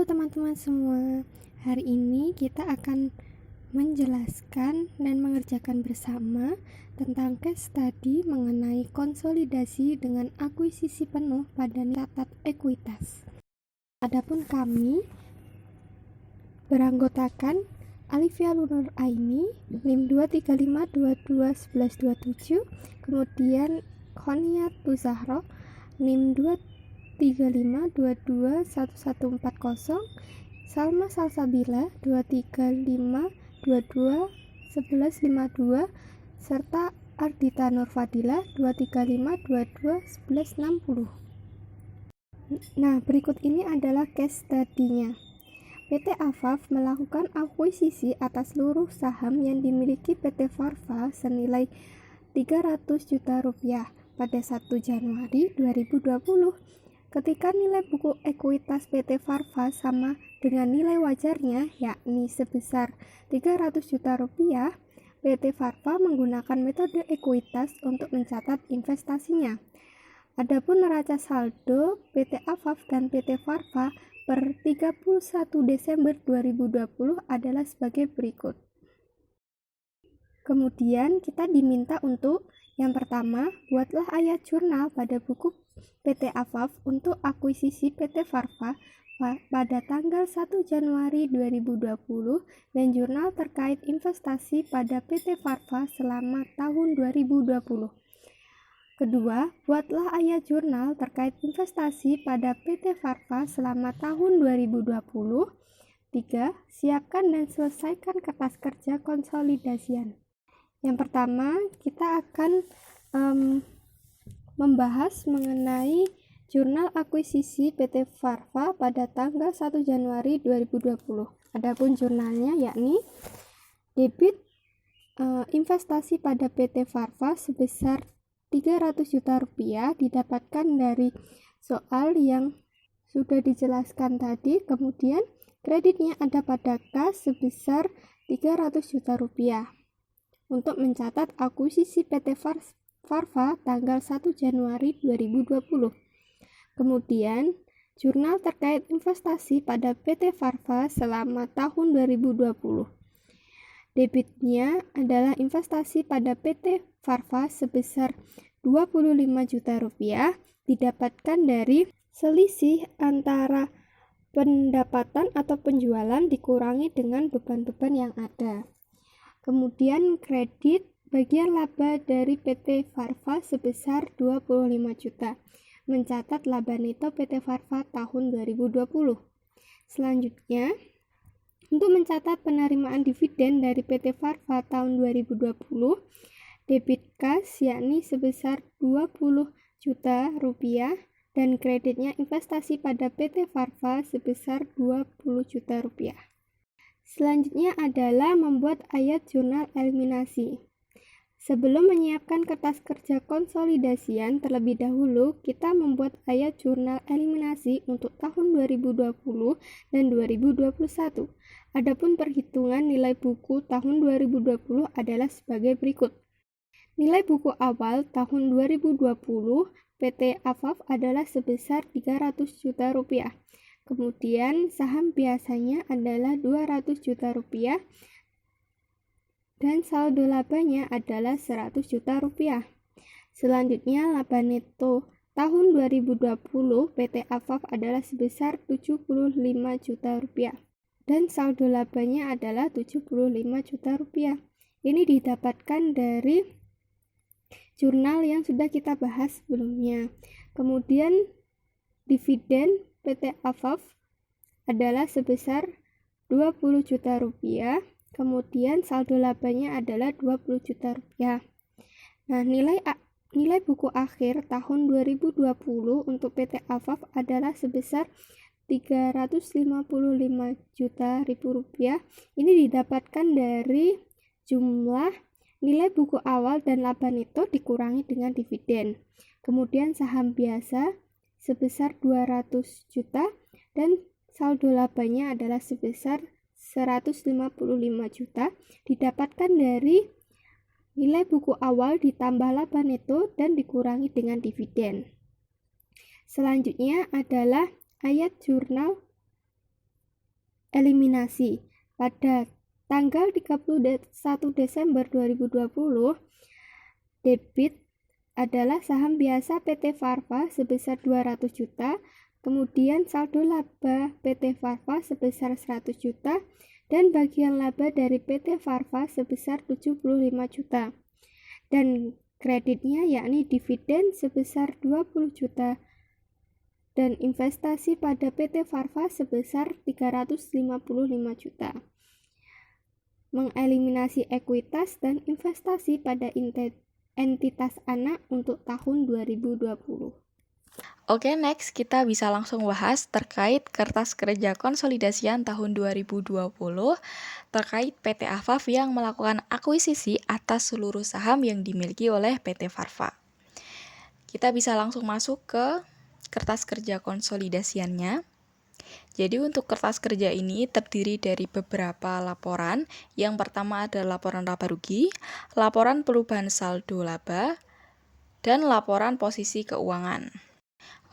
Halo teman-teman semua, hari ini kita akan menjelaskan dan mengerjakan bersama tentang case study mengenai konsolidasi dengan akuisisi penuh pada catat ekuitas. Adapun kami beranggotakan Alivia Lunur Aini, NIM 235221127, kemudian Khoniat Tuzahro, NIM 235221140, Salma Salsabila 235221152, serta Ardita Nurfadila 235221160. Nah, berikut ini adalah case study-nya. PT Afaf melakukan akuisisi atas seluruh saham yang dimiliki PT Farva senilai 300 juta rupiah pada 1 Januari 2020. Ketika nilai buku ekuitas PT Farva sama dengan nilai wajarnya, yakni sebesar 300 juta rupiah, PT Farva menggunakan metode ekuitas untuk mencatat investasinya. Adapun neraca saldo PT Afaf dan PT Farva per 31 Desember 2020 adalah sebagai berikut. Kemudian kita diminta untuk yang pertama, buatlah ayat jurnal pada buku PT Afaf untuk akuisisi PT Farva pada tanggal 1 Januari 2020 dan jurnal terkait investasi pada PT Farva selama tahun 2020. Kedua, buatlah ayat jurnal terkait investasi pada PT Farva selama tahun 2020. Tiga, siapkan dan selesaikan kertas kerja konsolidasian. Yang pertama, kita akan membahas mengenai jurnal akuisisi PT Farva pada tanggal 1 Januari 2020. Adapun jurnalnya yakni debit investasi pada PT Farva sebesar 300 juta rupiah didapatkan dari soal yang sudah dijelaskan tadi. Kemudian kreditnya ada pada kas sebesar 300 juta rupiah untuk mencatat akuisisi PT Farva tanggal 1 Januari 2020. Kemudian jurnal terkait investasi pada PT Farva selama tahun 2020. Debitnya adalah investasi pada PT Farva sebesar 25 juta rupiah didapatkan dari selisih antara pendapatan atau penjualan dikurangi dengan beban-beban yang ada. Kemudian kredit bagian laba dari PT Farva sebesar 25 juta. Mencatat laba neto PT Farva tahun 2020. Selanjutnya, untuk mencatat penerimaan dividen dari PT Farva tahun 2020, debit kas yakni sebesar 20 juta rupiah dan kreditnya investasi pada PT Farva sebesar 20 juta rupiah. Selanjutnya adalah membuat ayat jurnal eliminasi. Sebelum menyiapkan kertas kerja konsolidasian, terlebih dahulu kita membuat ayat jurnal eliminasi untuk tahun 2020 dan 2021. Adapun perhitungan nilai buku tahun 2020 adalah sebagai berikut. Nilai buku awal tahun 2020 PT Afaf adalah sebesar 300 juta rupiah. Kemudian saham biasanya adalah 200 juta rupiah dan saldo labanya adalah 100 juta rupiah. Selanjutnya laba neto tahun 2020 PT Afaf adalah sebesar 75 juta rupiah dan saldo labanya adalah 75 juta rupiah. Ini didapatkan dari jurnal yang sudah kita bahas sebelumnya. Kemudian dividen PT Afaf adalah sebesar 20 juta rupiah. Kemudian saldo labanya adalah 20 juta rupiah. Nah, nilai buku akhir tahun 2020 untuk PT Afaf adalah sebesar 355 juta rupiah. Ini didapatkan dari jumlah nilai buku awal dan laba neto dikurangi dengan dividen. Kemudian saham biasa sebesar 200 juta dan saldo labanya adalah sebesar 155 juta didapatkan dari nilai buku awal ditambah laba neto dan dikurangi dengan dividen. Selanjutnya adalah ayat jurnal eliminasi. Pada tanggal 31 Desember 2020, debit adalah saham biasa PT Farva sebesar 200 juta, kemudian saldo laba PT Farva sebesar 100 juta, dan bagian laba dari PT Farva sebesar 75 juta. Dan kreditnya yakni dividen sebesar 20 juta dan investasi pada PT Farva sebesar 355 juta. Mengeliminasi ekuitas dan investasi pada entitas anak untuk tahun 2020. Oke, next kita bisa langsung bahas terkait kertas kerja konsolidasian tahun 2020 terkait PT Afaf yang melakukan akuisisi atas seluruh saham yang dimiliki oleh PT Farva. Kita bisa langsung masuk ke kertas kerja konsolidasiannya. Jadi untuk kertas kerja ini terdiri dari beberapa laporan. Yang pertama adalah laporan laba rugi, laporan perubahan saldo laba, dan laporan posisi keuangan.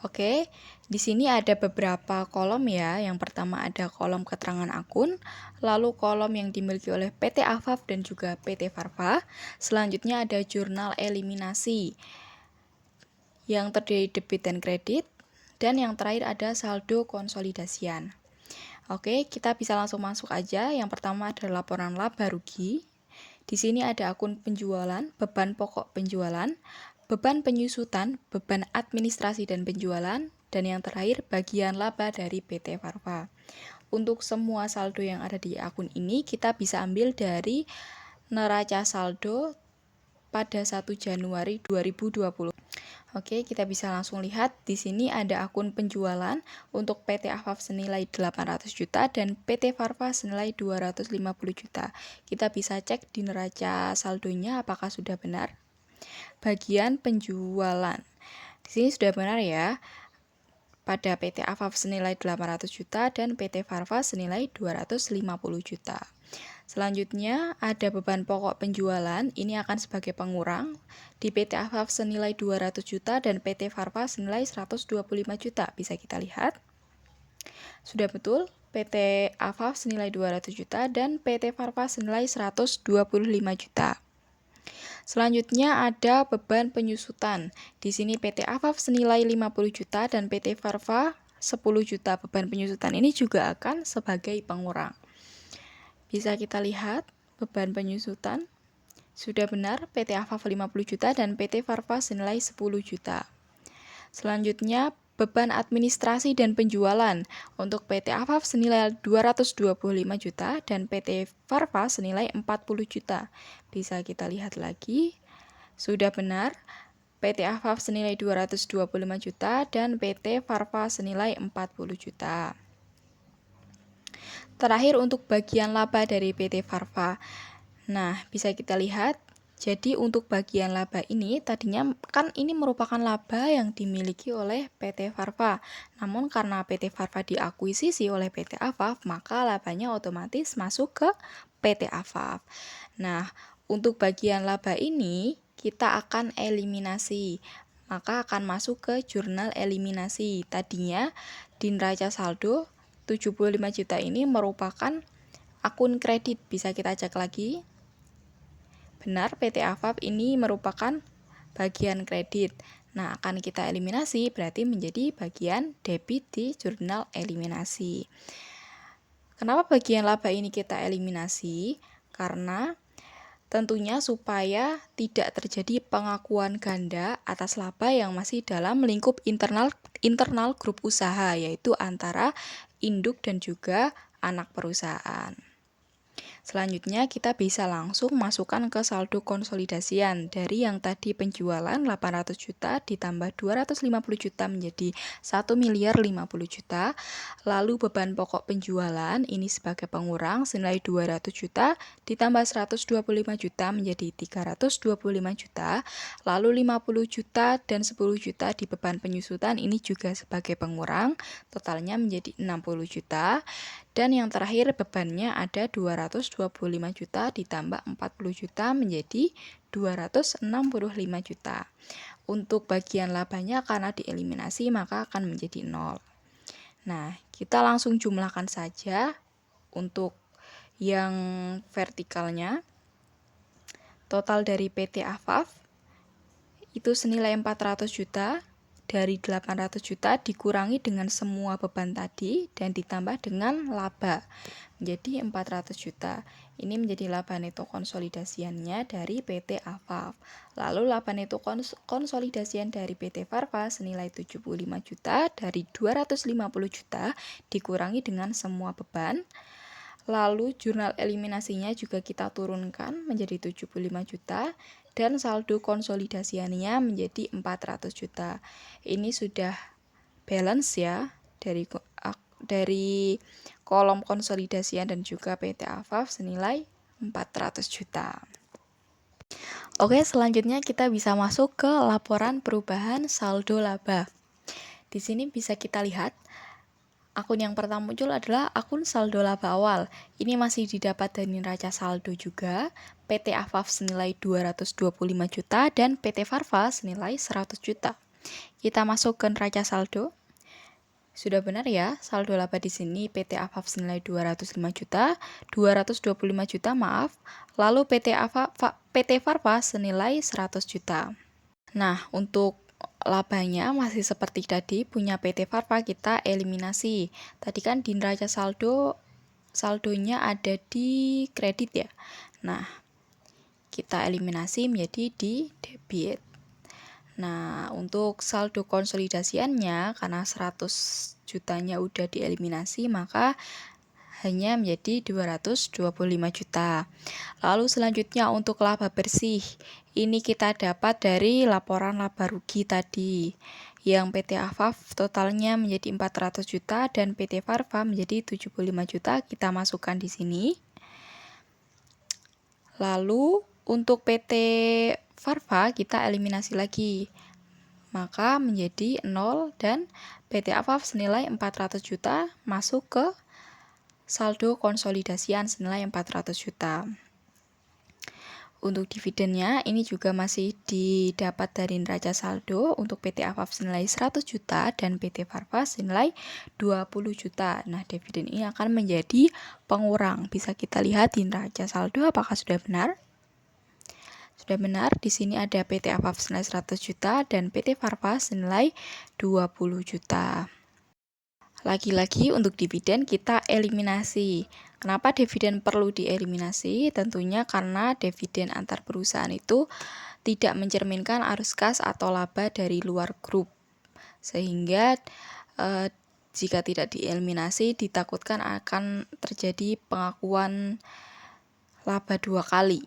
Oke, di sini ada beberapa kolom ya. Yang pertama ada kolom keterangan akun, lalu kolom yang dimiliki oleh PT Afaf dan juga PT Farva. Selanjutnya ada jurnal eliminasi yang terdiri debit dan kredit, dan yang terakhir ada saldo konsolidasian. Oke, kita bisa langsung masuk aja. Yang pertama adalah laporan laba rugi. Di sini ada akun penjualan, beban pokok penjualan, beban penyusutan, beban administrasi dan penjualan, dan yang terakhir bagian laba dari PT Farva. Untuk semua saldo yang ada di akun ini kita bisa ambil dari neraca saldo pada 1 Januari 2020. Oke, kita bisa langsung lihat di sini ada akun penjualan untuk PT Afaf senilai 800 juta dan PT Farva senilai 250 juta. Kita bisa cek di neraca saldonya apakah sudah benar. Bagian penjualan. Di sini sudah benar ya. Pada PT Afaf senilai 800 juta dan PT Farva senilai 250 juta. Selanjutnya ada beban pokok penjualan, ini akan sebagai pengurang. Di PT Afaf senilai 200 juta dan PT Farva senilai 125 juta. Bisa kita lihat. Sudah betul, PT Afaf senilai 200 juta dan PT Farva senilai 125 juta. Selanjutnya ada beban penyusutan. Di sini PT Afaf senilai 50 juta dan PT Farva 10 juta. Beban penyusutan ini juga akan sebagai pengurang. Bisa kita lihat beban penyusutan. Sudah benar, PT Afaf 50 juta dan PT Farva senilai 10 juta. Selanjutnya, beban administrasi dan penjualan. Untuk PT Afaf senilai 225 juta dan PT Farva senilai 40 juta. Bisa kita lihat lagi. Sudah benar, PT Afaf senilai 225 juta dan PT Farva senilai 40 juta. Terakhir untuk bagian laba dari PT Farva. Nah, bisa kita lihat. Jadi untuk bagian laba ini tadinya kan ini merupakan laba yang dimiliki oleh PT Farva. Namun karena PT Farva diakuisisi oleh PT Afaf, maka labanya otomatis masuk ke PT Afaf. Nah, untuk bagian laba ini kita akan eliminasi. Maka akan masuk ke jurnal eliminasi. Tadinya di neraca saldo 75 juta ini merupakan akun kredit. Bisa kita cek lagi. Benar, PT Afaf ini merupakan bagian kredit. Nah, akan kita eliminasi berarti menjadi bagian debit di jurnal eliminasi. Kenapa bagian laba ini kita eliminasi? Karena tentunya supaya tidak terjadi pengakuan ganda atas laba yang masih dalam lingkup internal grup usaha, yaitu antara induk dan juga anak perusahaan. Selanjutnya kita bisa langsung masukkan ke saldo konsolidasian. Dari yang tadi penjualan 800 juta ditambah 250 juta menjadi 1 miliar 50 juta. Lalu beban pokok penjualan ini sebagai pengurang senilai 200 juta ditambah 125 juta menjadi 325 juta. Lalu 50 juta dan 10 juta di beban penyusutan ini juga sebagai pengurang. Totalnya menjadi 60 juta. Dan yang terakhir bebannya ada 225 juta ditambah 40 juta menjadi 265 juta. Untuk bagian labanya karena dieliminasi maka akan menjadi 0. Nah, kita langsung jumlahkan saja. untuk yang vertikalnya, total dari PT Afaf itu senilai 400 juta. Dari 800 juta dikurangi dengan semua beban tadi dan ditambah dengan laba menjadi 400 juta. Ini menjadi laba neto konsolidasiannya dari PT Afaf. Lalu laba neto konsolidasian dari PT Farva senilai 75 juta dari 250 juta dikurangi dengan semua beban. Lalu jurnal eliminasinya juga kita turunkan menjadi 75 juta dan saldo konsolidasiannya menjadi 400 juta. Ini sudah balance ya dari kolom konsolidasian dan juga PT Afaf senilai 400 juta. Oke, selanjutnya kita bisa masuk ke laporan perubahan saldo laba. Di sini bisa kita lihat akun yang pertama muncul adalah akun saldo laba awal. Ini masih didapat dari neraca saldo juga. PT Afaf senilai 225 juta dan PT Farva senilai 100 juta. Kita masuk ke neraca saldo. Sudah benar ya, saldo laba di sini PT Afaf senilai 225 juta, 225 juta maaf. Lalu PT Farva senilai 100 juta. Nah, untuk labanya masih seperti tadi, punya PT Farva kita eliminasi. Tadi kan di neraca saldonya ada di kredit ya. Nah, kita eliminasi menjadi di debit. Nah, untuk saldo konsolidasiannya karena 100 jutanya udah dieliminasi, maka hanya menjadi 225 juta. Lalu selanjutnya untuk laba bersih, ini kita dapat dari laporan laba rugi tadi. Yang PT Afaf totalnya menjadi 400 juta dan PT Farva menjadi 75 juta, kita masukkan di sini. Lalu untuk PT Farva kita eliminasi lagi, maka menjadi 0 dan PT Afaf senilai 400 juta masuk ke saldo konsolidasian senilai 400 juta. Untuk dividennya ini juga masih didapat dari neraca saldo. Untuk PT Afaf senilai 100 juta dan PT Farva senilai 20 juta. Nah, dividen ini akan menjadi pengurang. Bisa kita lihat di neraca saldo apakah sudah benar? Sudah benar, di sini ada PT Afaf senilai 100 juta dan PT Farva senilai 20 juta. Lagi-lagi untuk dividen kita eliminasi. Kenapa dividen perlu dieliminasi? Tentunya karena dividen antar perusahaan itu tidak mencerminkan arus kas atau laba dari luar grup. Sehingga jika tidak dieliminasi ditakutkan akan terjadi pengakuan laba 2 kali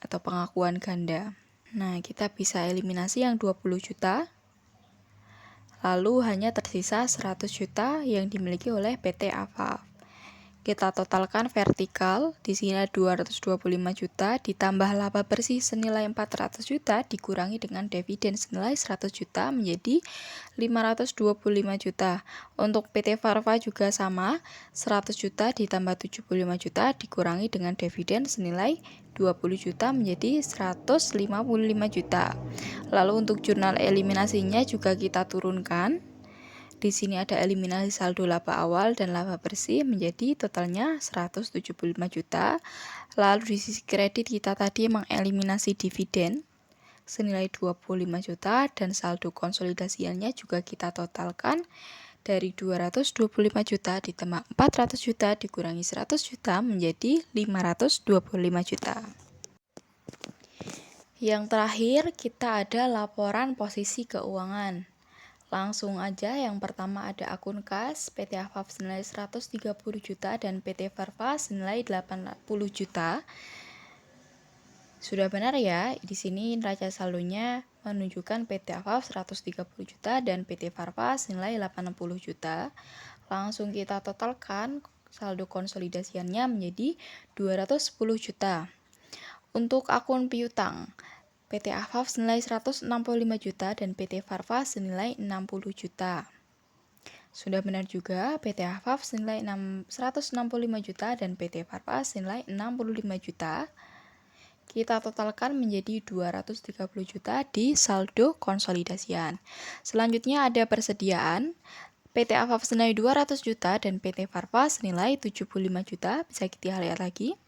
atau pengakuan ganda. Nah, kita bisa eliminasi yang 20 juta. Lalu hanya tersisa 100 juta yang dimiliki oleh PT Afaf. Kita totalkan vertikal, di sini ada 225 juta ditambah laba bersih senilai 400 juta dikurangi dengan dividen senilai 100 juta menjadi 525 juta. Untuk PT Farva juga sama, 100 juta ditambah 75 juta dikurangi dengan dividen senilai 20 juta menjadi 155 juta. Lalu untuk jurnal eliminasinya juga kita turunkan. Di sini ada eliminasi saldo laba awal dan laba bersih menjadi totalnya 175 juta. Lalu di sisi kredit kita tadi mengeliminasi dividen senilai 25 juta dan saldo konsolidasiannya juga kita totalkan dari 225 juta ditambah 400 juta dikurangi 100 juta menjadi 525 juta. Yang terakhir kita ada laporan posisi keuangan. Langsung aja, yang pertama ada akun kas PT Afaf senilai 130 juta dan PT Farva senilai 80 juta. Sudah benar ya, di sini neraca saldonya menunjukkan PT Afaf 130 juta dan PT Farva senilai 80 juta. Langsung kita totalkan saldo konsolidasiannya menjadi 210 juta. Untuk akun piutang, PT Afaf senilai 165 juta dan PT Farva senilai 60 juta. Sudah benar juga, PT Afaf senilai 165 juta dan PT Farva senilai 65 juta. Kita totalkan menjadi 230 juta di saldo konsolidasian. Selanjutnya ada persediaan. PT Afaf senilai 200 juta dan PT Farva senilai 75 juta. Bisa kita lihat lagi.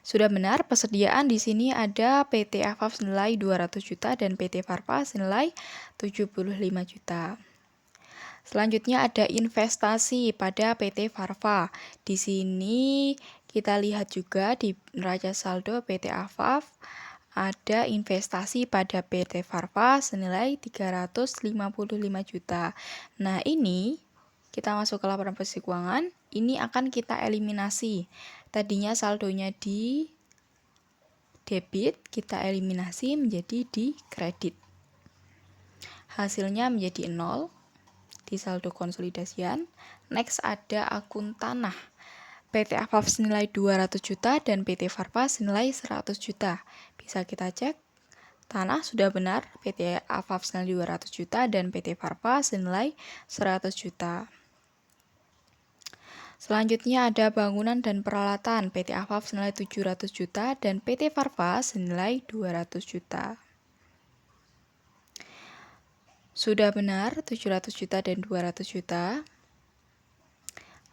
Sudah benar, persediaan di sini ada PT Afaf senilai 200 juta dan PT Farva senilai 75 juta. Selanjutnya ada investasi pada PT Farva. Di sini kita lihat juga di neraca saldo PT Afaf ada investasi pada PT Farva senilai 355 juta. Nah, ini kita masuk ke laporan posisi keuangan, ini akan kita eliminasi. Tadinya saldonya di debit, kita eliminasi menjadi di kredit. Hasilnya menjadi 0 di saldo konsolidasian. Next ada akun tanah. PT Afaf senilai 200 juta dan PT Farva senilai 100 juta. Bisa kita cek. Tanah sudah benar, PT Afaf senilai 200 juta dan PT Farva senilai 100 juta. Selanjutnya ada bangunan dan peralatan. PT Afaf senilai 700 juta dan PT Farva senilai 200 juta. Sudah benar, 700 juta dan 200 juta.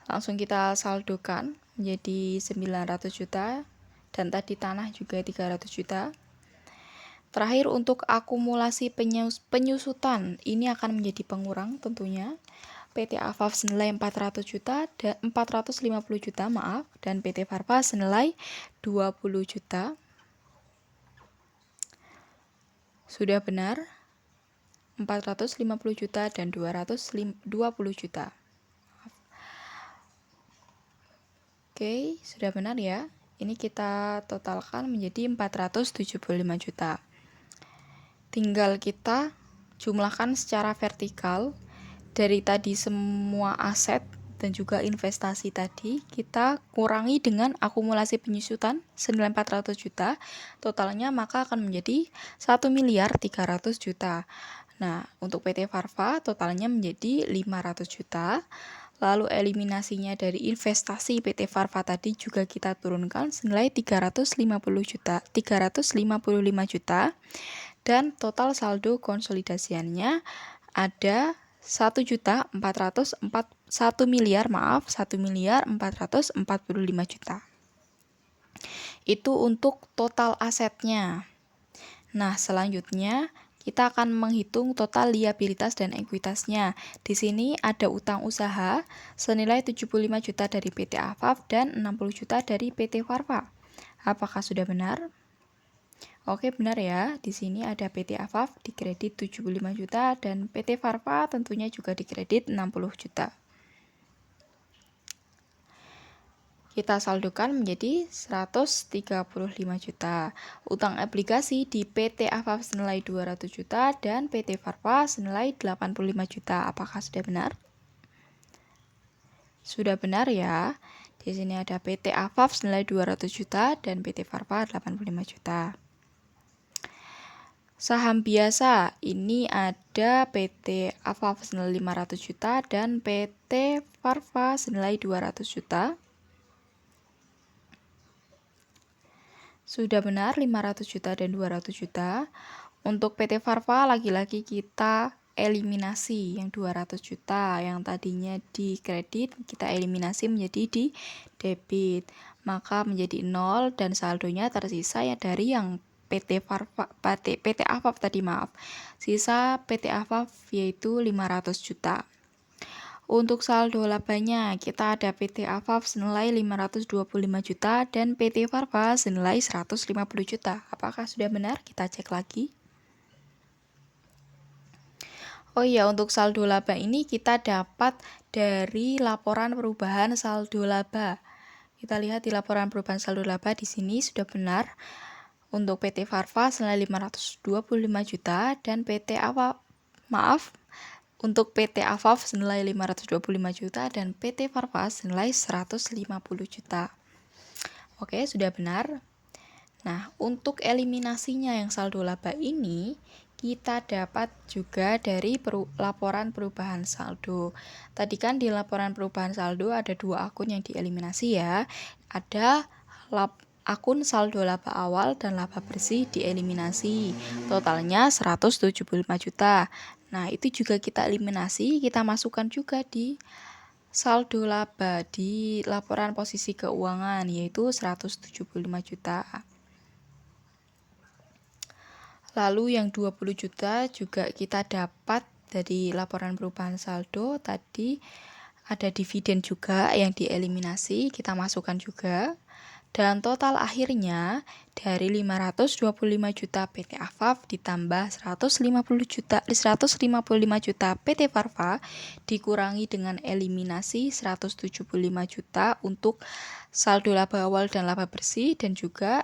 Langsung kita saldokan menjadi 900 juta dan tadi tanah juga 300 juta. Terakhir untuk akumulasi penyusutan, ini akan menjadi pengurang tentunya. PT Afaf senilai 400 juta dan 450 juta, dan PT Farva senilai 20 juta. Sudah benar, 450 juta dan 220 juta. Oke, sudah benar ya. Ini kita totalkan menjadi 475 juta. Tinggal kita jumlahkan secara vertikal dari tadi semua aset dan juga investasi tadi, kita kurangi dengan akumulasi penyusutan senilai 400 juta. Totalnya maka akan menjadi 1.300.000.000 juta. Nah, untuk PT Farva totalnya menjadi 500 juta. Lalu eliminasinya dari investasi PT Farva tadi juga kita turunkan senilai 355 juta dan total saldo konsolidasiannya ada 1.445 juta. Itu untuk total asetnya. Nah, selanjutnya kita akan menghitung total liabilitas dan ekuitasnya. Di sini ada utang usaha senilai 75 juta dari PT Afaf dan 60 juta dari PT Farva. Apakah sudah benar? Oke, benar ya. Di sini ada PT Afaf dikredit 75 juta dan PT Farva tentunya juga dikredit 60 juta. Kita saldokan menjadi 135 juta. Utang obligasi di PT Afaf senilai 200 juta dan PT Farva senilai 85 juta. Apakah sudah benar? Sudah benar ya. Di sini ada PT Afaf senilai 200 juta dan PT Farva 85 juta. Saham biasa, ini ada PT Afaf senilai 500 juta dan PT Farva senilai 200 juta. Sudah benar 500 juta dan 200 juta. Untuk PT Farva lagi-lagi kita eliminasi yang 200 juta yang tadinya di kredit kita eliminasi menjadi di debit. Maka menjadi 0 dan saldonya tersisa ya dari yang PT Afaf tadi Sisa PT Afaf yaitu 500 juta. Untuk saldo labanya, kita ada PT Afaf senilai 525 juta dan PT Farva senilai 150 juta. Apakah sudah benar? Kita cek lagi. Oh iya, untuk saldo laba ini kita dapat dari laporan perubahan saldo laba. Kita lihat di laporan perubahan saldo laba di sini sudah benar. Untuk PT Farva senilai 525 juta dan untuk PT Afaf senilai 525 juta dan PT Farva senilai 150 juta. Oke, sudah benar. Nah, untuk eliminasinya yang saldo laba ini, kita dapat juga dari laporan perubahan saldo. Tadi kan di laporan perubahan saldo ada 2 akun yang dieliminasi ya. Ada akun saldo laba awal dan laba bersih dieliminasi. Totalnya 175 juta. Nah, itu juga kita eliminasi, kita masukkan juga di saldo laba di laporan posisi keuangan, yaitu 175 juta. Lalu yang 20 juta juga kita dapat dari laporan perubahan saldo. Tadi ada dividen juga yang dieliminasi, kita masukkan juga. Dan total akhirnya dari 525 juta PT Afaf ditambah 155 juta PT Farfa dikurangi dengan eliminasi 175 juta untuk saldo laba awal dan laba bersih, dan juga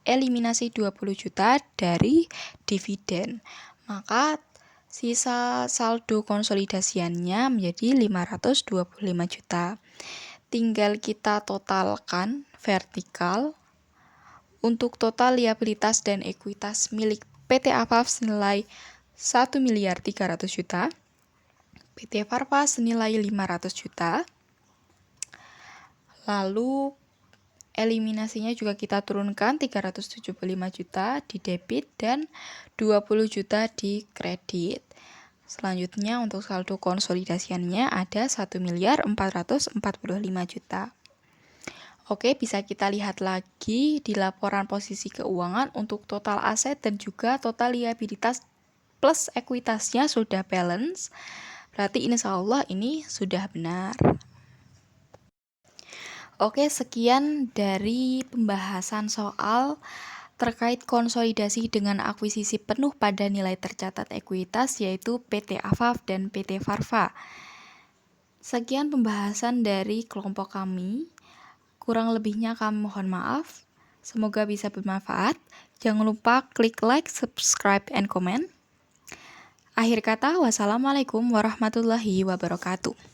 eliminasi 20 juta dari dividen. Maka sisa saldo konsolidasiannya menjadi 525 juta. Tinggal kita totalkan vertikal. Untuk total liabilitas dan ekuitas milik PT Afaf senilai 1.300 juta, PT Farfa senilai 500 juta. Lalu eliminasinya juga kita turunkan, 375 juta di debit dan 20 juta di kredit. Selanjutnya untuk saldo konsolidasiannya ada 1.445 juta. Oke, bisa kita lihat lagi di laporan posisi keuangan untuk total aset dan juga total liabilitas plus ekuitasnya sudah balance. Berarti insya Allah ini sudah benar. Oke, sekian dari pembahasan soal terkait konsolidasi dengan akuisisi penuh pada nilai tercatat ekuitas, yaitu PT Afaf dan PT Farfa. Sekian pembahasan dari kelompok kami. Kurang lebihnya kami mohon maaf. Semoga bisa bermanfaat. Jangan lupa klik like, subscribe, and comment. Akhir kata, wassalamualaikum warahmatullahi wabarakatuh.